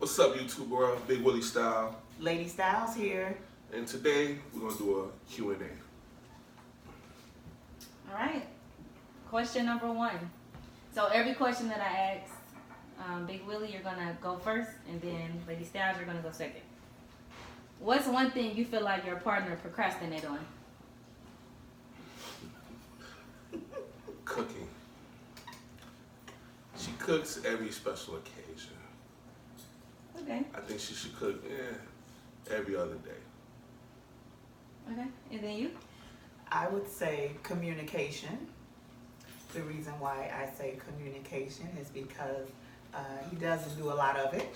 What's up, YouTube world? Big Willie style. Lady Styles here. And today we're gonna do a Q&A. All right. Question number 1. So every question that I ask, Big Willie, you're gonna go first, and then Lady Styles, you're gonna go second. What's one thing you feel like your partner procrastinate on? Cooking. She cooks every special occasion. Okay. I think she should cook every other day. Okay. And then you? I would say communication. The reason why I say communication is because he doesn't do a lot of it.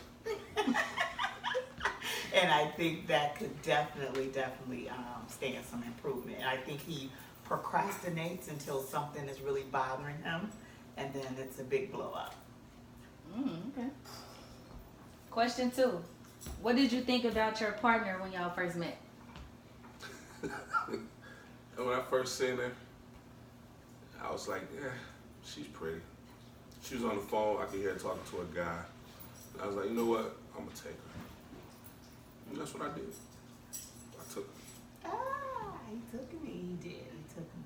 And I think that could definitely stand some improvement. And I think he procrastinates until something is really bothering him, and then it's a big blow up. Okay. Question 2. What did you think about your partner when y'all first met? And when I first seen her, I was like, she's pretty. She was on the phone, I could hear her talking to a guy. And I was like, you know what? I'm gonna take her. And that's what I did. I took her. He took me. He did. He took me.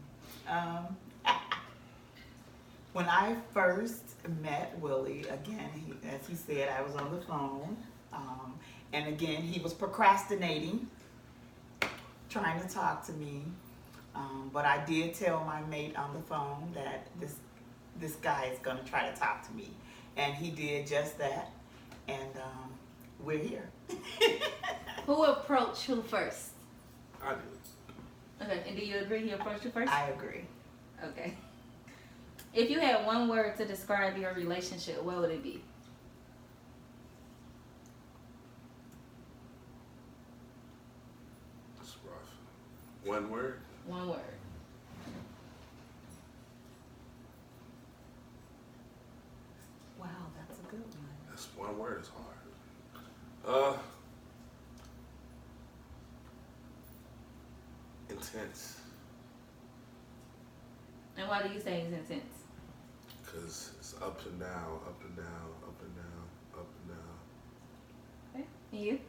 When I first met Willie, again, as he said, I was on the phone. And again, he was procrastinating, trying to talk to me. But I did tell my mate on the phone that this guy is going to try to talk to me. And he did just that. And we're here. Who approached who first? I did. Okay. And do you agree he approached you first? I agree. Okay. If you had one word to describe your relationship, what would it be? That's rough. One word? One word. Wow, that's a good one. That's one word, it's hard. Intense. And why do you say he's intense? Because it's up and down, up and down, up and down, up and down. Okay. And you?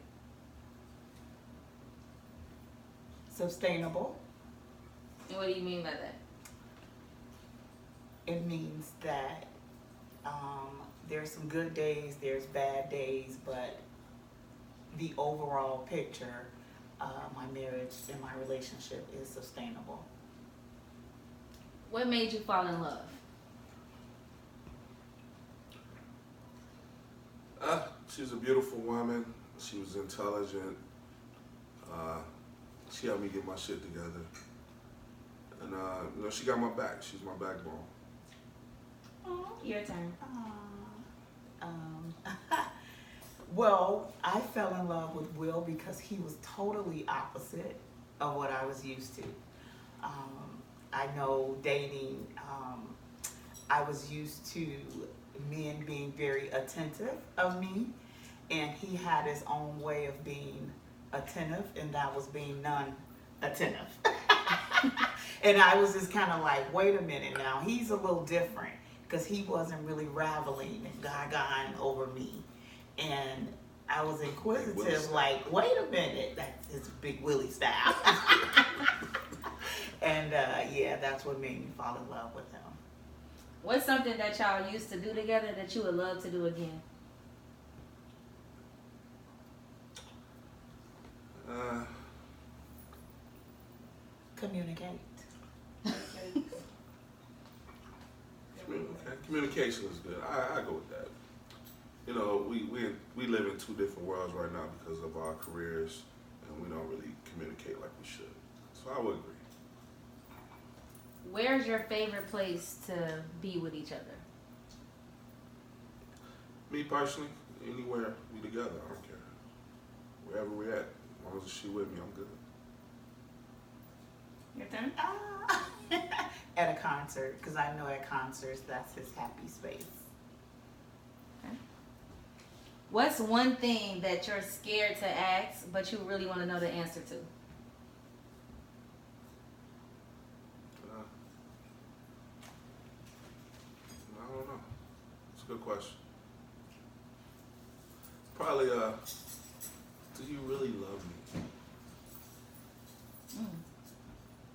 Sustainable. And what do you mean by that? It means that there's some good days, there's bad days, but the overall picture, my marriage and my relationship is sustainable. What made you fall in love? She was a beautiful woman. She was intelligent. She helped me get my shit together. And she got my back. She's my backbone. Your turn. Well, I fell in love with Will because he was totally opposite of what I was used to. I know dating, I was used to men being very attentive of me, and he had his own way of being attentive, and that was being non-attentive. And I was just kind of like, wait a minute now, he's a little different, because he wasn't really raveling and gaga over me. And I was inquisitive, like, wait a minute, that's his Big Willie style. And yeah, that's what made me fall in love with him. What's something that y'all used to do together that you would love to do again? Communicate. Communication is good. I go with that. You know, we live in two different worlds right now because of our careers, and we don't really communicate like we should. So I would agree. Where's your favorite place to be with each other? Me personally, anywhere we together, I don't care. Wherever we're at, as long as she with me, I'm good. Your turn. At a concert, because I know at concerts that's his happy space. Okay. What's one thing that you're scared to ask, but you really want to know the answer to? I don't know. It's a good question. Probably, do you really love me?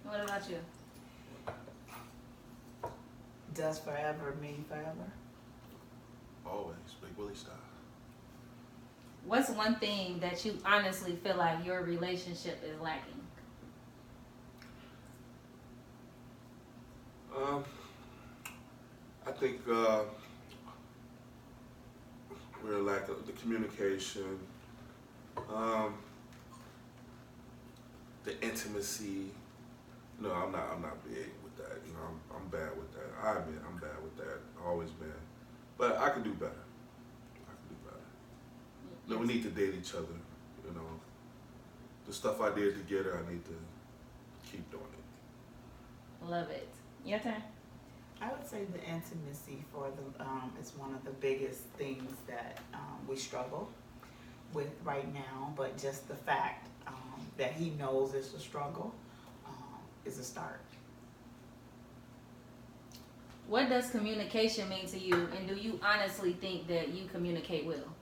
What about you? Does forever mean forever? Always, Big Willie style. What's one thing that you honestly feel like your relationship is lacking? I think we're lacking the communication, the intimacy. No, I'm not big with that. You know, I'm bad with that. I admit I'm bad with that. Always been, but I can do better. I can do better. No, we need to date each other. You know, the stuff I did to get her, I need to keep doing it. Love it. Your turn. I would say the intimacy for the is one of the biggest things that we struggle with right now. But just the fact that he knows it's a struggle is a start. What does communication mean to you, and do you honestly think that you communicate well?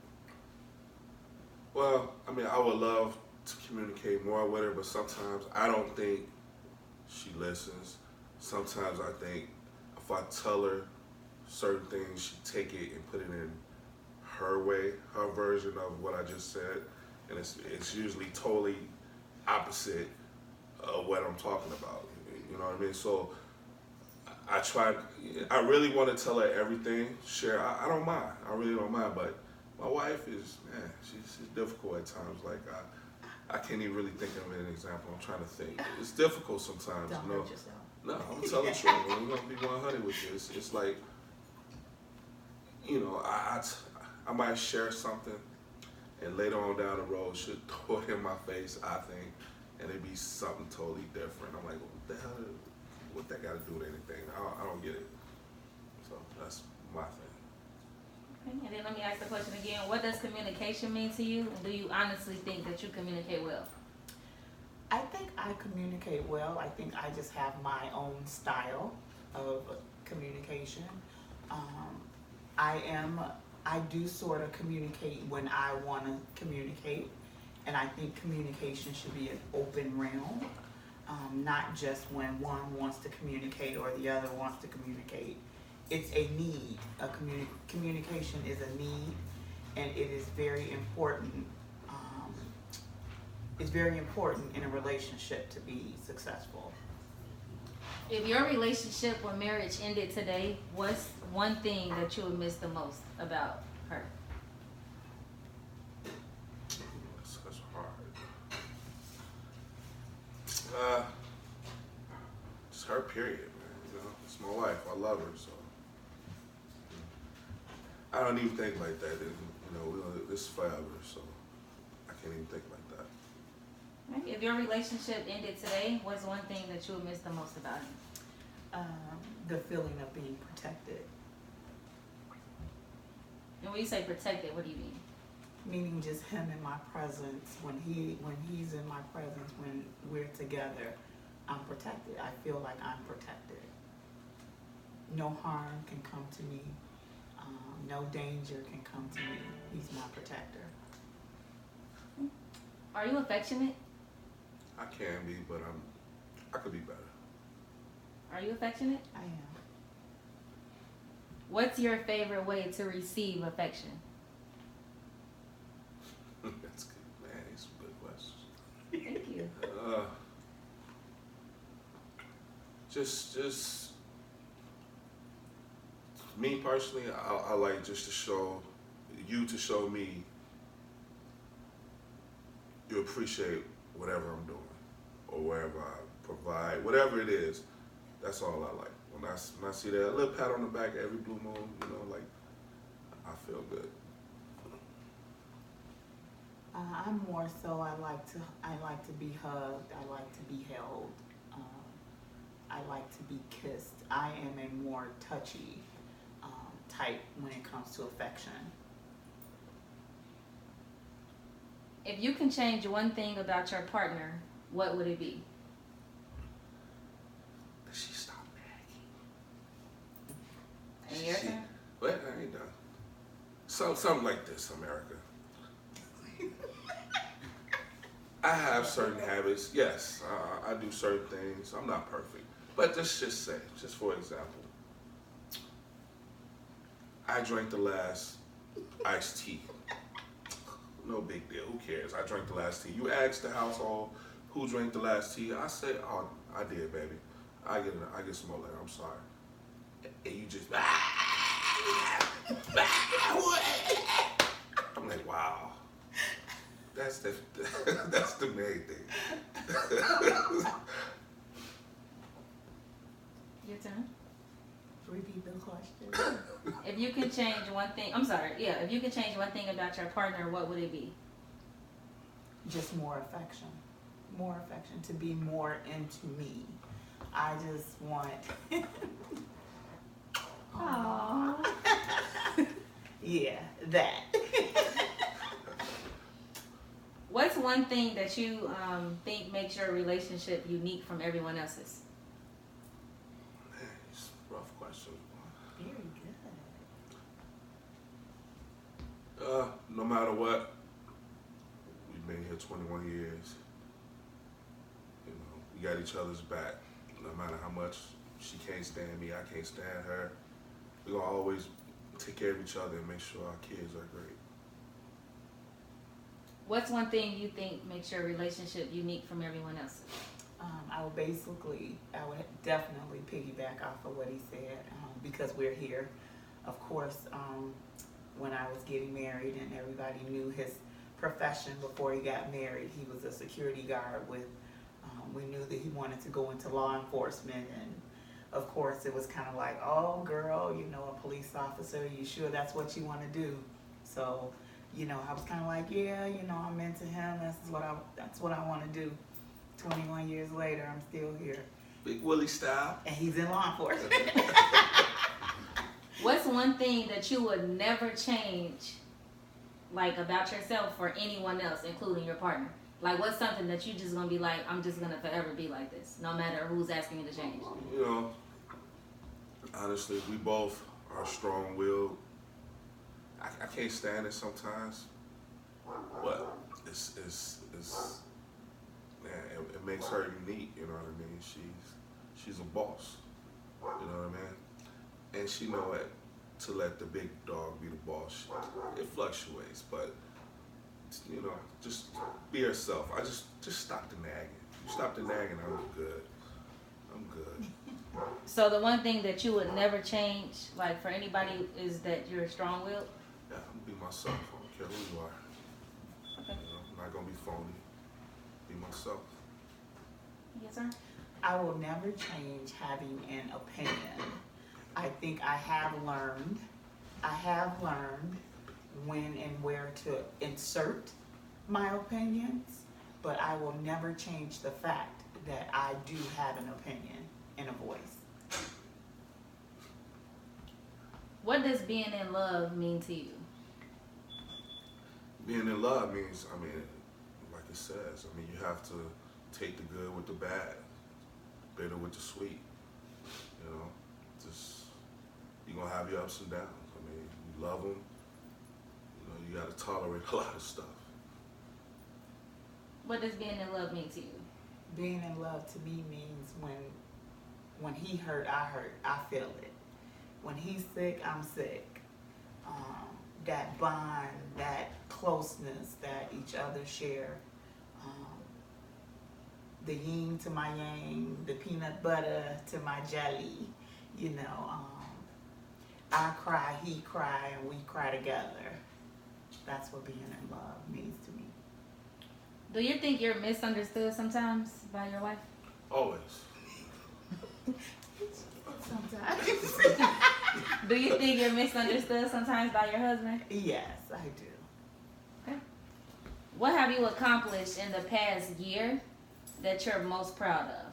Well, I mean, I would love to communicate more with her, but sometimes I don't think she listens. Sometimes I think if I tell her certain things, she take it and put it in her way, her version of what I just said, and it's usually totally opposite of what I'm talking about. You know what I mean? So I really want to tell her everything, share. I don't mind. I really don't mind, but my wife is, man, she's difficult at times. Like, I can't even really think of an example. I'm trying to think. It's difficult sometimes, Don't you know. hurt yourself. No, I'm gonna tell the truth. I'm gonna be 100 with this. It's like, you know, I might share something, and later on down the road, she'll throw it in my face, I think, and it'd be something totally different. I'm like, what the hell? What that got to do with anything? I don't get it. So that's my thing. Okay, and then let me ask the question again. What does communication mean to you, and do you honestly think that you communicate well? I think I communicate well. I think I just have my own style of communication. I do sort of communicate when I want to communicate, and I think communication should be an open realm, not just when one wants to communicate or the other wants to communicate. It's a need. Communication is a need, and it is very important. It's very important in a relationship to be successful. If your relationship or marriage ended today, what's one thing that you would miss the most about her? That's hard. Just her, period, man. You know, it's my wife. I love her, so I don't even think like that. You know, this is forever, so I can't even think like that. If your relationship ended today, what's one thing that you would miss the most about him? The feeling of being protected. And when you say protected, what do you mean? Meaning just him in my presence. When he's in my presence, when we're together, I'm protected. I feel like I'm protected. No harm can come to me. No danger can come to me. He's my protector. Are you affectionate? I can be, but I could be better. Are you affectionate? I am. What's your favorite way to receive affection? That's good, man. These are good questions. Thank you. Just me personally, I like just to show me you appreciate whatever I'm doing or wherever I provide, whatever it is. That's all I like. When I see that little pat on the back every blue moon, you know, like I feel good. I'm more so. I like to be hugged. I like to be held. I like to be kissed. I am a more touchy type when it comes to affection. If you can change one thing about your partner, what would it be? That she stop nagging. And your turn? What? I ain't done. Something like this, America. I have certain habits. Yes, I do certain things. I'm not perfect, but let's just say, just for example, I drank the last iced tea. No big deal. Who cares? I drank the last tea. You ask the household who drank the last tea. I say, oh, I did, baby. I get some more later. I'm sorry. And you just, I'm like, wow. That's the main thing. Your turn. Repeat the question. If you could change one thing, if you could change one thing about your partner, what would it be? Just more affection. More affection, to be more into me. I just want. Aww. Yeah, that. What's one thing that you think makes your relationship unique from everyone else's? Man, it's a rough question. Very good. No matter what, we've been here 21 years. You know, we got each other's back. No matter how much she can't stand me, I can't stand her. We're gonna always take care of each other and make sure our kids are great. What's one thing you think makes your relationship unique from everyone else's? I would definitely piggyback off of what he said, because we're here. Of course, when I was getting married and everybody knew his profession before he got married, he was a security guard with, we knew that he wanted to go into law enforcement, and of course it was kind of like, oh girl, you know, a police officer, you sure that's what you want to do? So, you know, I was kind of like, yeah, you know, I'm into him, that's what I want to do. 21 years later, I'm still here. Big Willie style. And he's in law enforcement. What's one thing that you would never change, like, about yourself for anyone else, including your partner? Like, what's something that you just gonna be like, I'm just gonna forever be like this, no matter who's asking you to change? You know, honestly, we both are strong-willed. I can't stand it sometimes, but it's man, it makes her unique. You know what I mean? She's a boss. You know what I mean? And she know it to let the big dog be the boss. It fluctuates, but you know, just be herself. I just stop the nagging. You stop the nagging, I'm good. I'm good. So the one thing that you would never change, like, for anybody, is that you're strong-willed? Yeah, I'm gonna be myself. I don't care who you are. Okay. You know, I'm not gonna be phony. Be myself. Yes, sir. I will never change having an opinion. I think I have learned when and where to insert my opinions, but I will never change the fact that I do have an opinion and a voice. What does being in love mean to you? Being in love means, I mean, like it says, I mean, you have to take the good with the bad, bitter with the sweet. You know, just, you're gonna have your ups and downs. I mean, you love them, you know, you gotta tolerate a lot of stuff. What does being in love mean to you? Being in love to me means when he hurt, I hurt. I feel it. When he's sick, I'm sick. That bond, that closeness that each other share. The yin to my yang, the peanut butter to my jelly. You know, I cry, he cry, and we cry together. That's what being in love means to me. Do you think you're misunderstood sometimes by your wife? Always. Sometimes. Do you think you're misunderstood sometimes by your husband? Yes, I do. Okay. What have you accomplished in the past year that you're most proud of?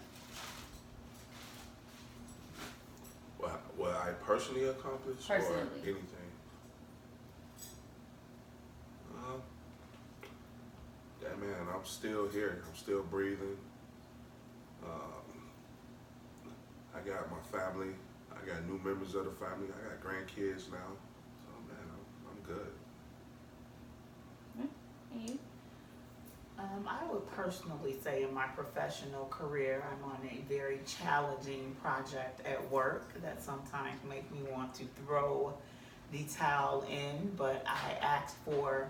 What I personally accomplished? Personally. Or anything? Yeah, man, I'm still here. I'm still breathing. I got my family. I got new members of the family. I got grandkids now. So, man, I'm good. And you? I would personally say in my professional career, I'm on a very challenging project at work that sometimes make me want to throw the towel in, but I ask for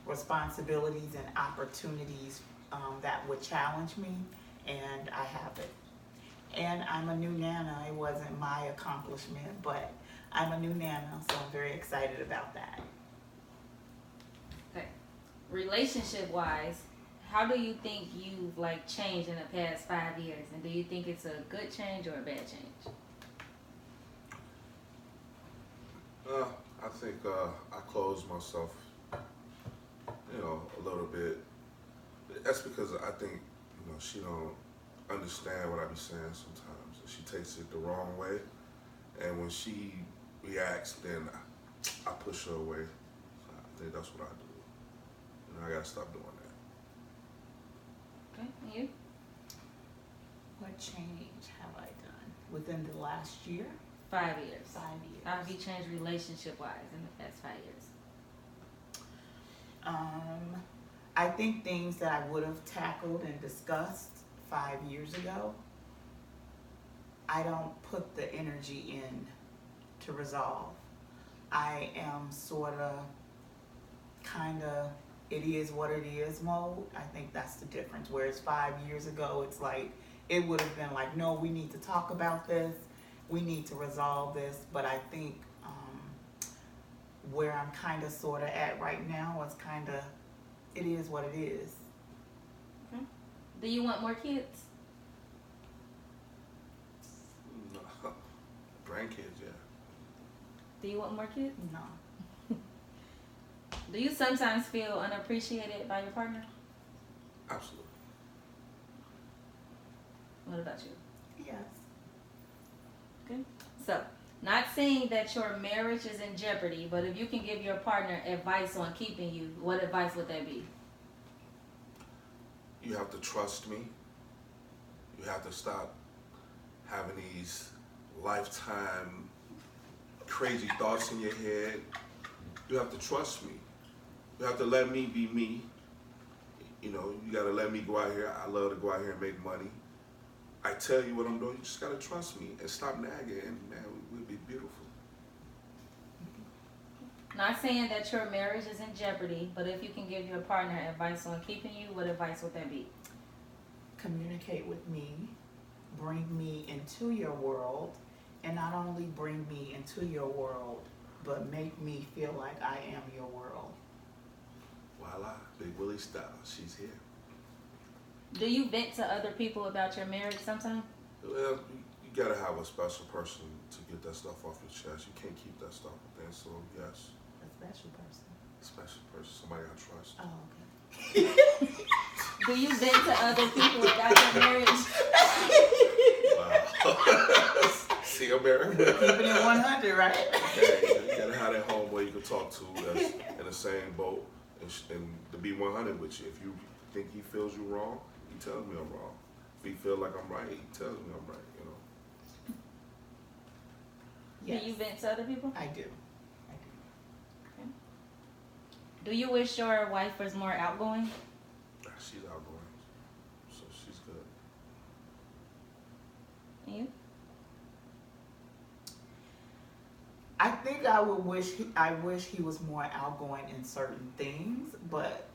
responsibilities and opportunities that would challenge me, and I have it. And I'm a new Nana. It wasn't my accomplishment, but I'm a new Nana, so I'm very excited about that. Okay. Relationship wise, how do you think you've like changed in the past 5 years? And do you think it's a good change or a bad change? I think I closed myself, a little bit. That's because I think, she don't understand what I be saying sometimes. She takes it the wrong way, and when she reacts, then I push her away. So I think that's what I do. I gotta stop doing that. Okay, and you? What change have I done within the last year? 5 years. 5 years. How have you changed relationship wise in the past 5 years? I think things that I would have tackled and discussed 5 years ago, I don't put the energy in to resolve. I am sort of, kind of, it is what it is mode. I think that's the difference. Whereas 5 years ago, it's like, it would have been like, no, we need to talk about this. We need to resolve this. But I think where I'm kind of sort of at right now is kind of, it is what it is. Okay. Do you want more kids? No. Grandkids, yeah. Do you want more kids? No. Do you sometimes feel unappreciated by your partner? Absolutely. What about you? Yes. Okay. So, not saying that your marriage is in jeopardy, but if you can give your partner advice on keeping you, what advice would that be? You have to trust me. You have to stop having these lifetime crazy thoughts in your head. You have to trust me. You have to let me be me. You gotta let me go out here. I love to go out here and make money. I tell you what I'm doing. You just gotta trust me and stop nagging, and man, we'll be beautiful. Not saying that your marriage is in jeopardy, but if you can give your partner advice on keeping you, what advice would that be? Communicate with me, bring me into your world, and not only bring me into your world, but make me feel like I am your world. Voila, Big Willie style. She's here. Do you vent to other people about your marriage sometimes? Well, you gotta have a special person to get that stuff off your chest. You can't keep that stuff within. So yes, A special person. special person, somebody I trust. Oh, okay. Do you vent to other people about your marriage? Wow. See, America. Keeping it 100, right? Okay, you gotta have that homeboy you can talk to that's in the same boat and to be 100 with you. If you think he feels you wrong, he tells me I'm wrong. If he feels like I'm right, he tells me I'm right. Yes, Do you vent to other people? I do. Do you wish your wife was more outgoing? She's outgoing, so she's good. And you? I think I wish he was more outgoing in certain things, but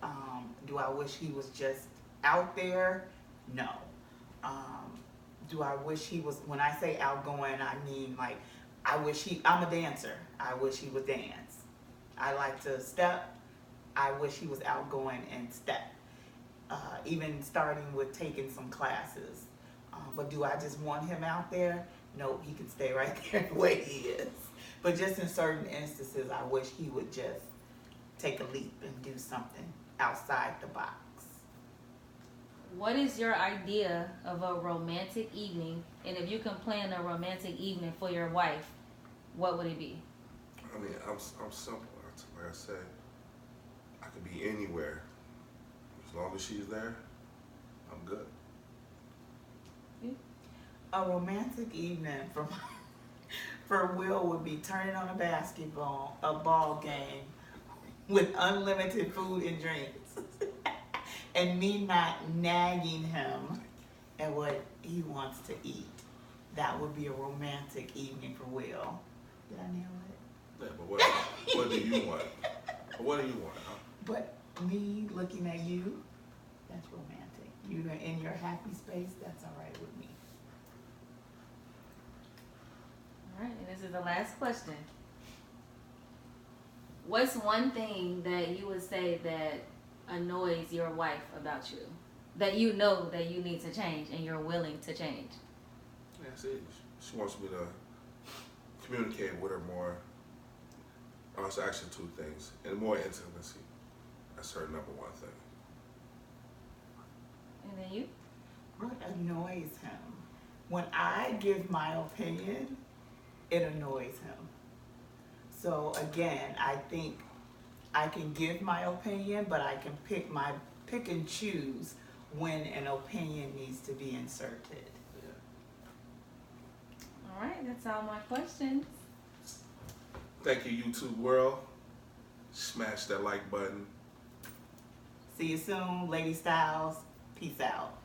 do I wish he was just out there? No. Do I wish he was, when I say outgoing, I mean like, I'm a dancer. I wish he would dance. I like to step. I wish he was outgoing and step. Even starting with taking some classes. But do I just want him out there? No, he can stay right there the way he is. But just in certain instances, I wish he would just take a leap and do something outside the box. What is your idea of a romantic evening? And if you can plan a romantic evening for your wife, what would it be? I mean, I'm simple. Like I said, I could be anywhere. As long as she's there, I'm good. A romantic evening for Will would be turning on a ball game with unlimited food and drinks. and me not nagging him at what he wants to eat. That would be a romantic evening for Will. Did I nail it? Yeah, but what do you want? What do you want, huh? But me looking at you, that's romantic. You are in your happy space, that's all right with me. All right, and this is the last question. What's one thing that you would say that annoys your wife about you? That you know that you need to change and you're willing to change? Yeah, see, she wants me to communicate with her more. It's actually two things. And more intimacy. That's her number one thing. And then you? What annoys him? When I give my opinion, it annoys him. So again, I think I can give my opinion, but I can pick and choose when an opinion needs to be inserted. Yeah. All right, that's all my questions. Thank you, YouTube world. Smash that like button. See you soon, Lady Styles. Peace out.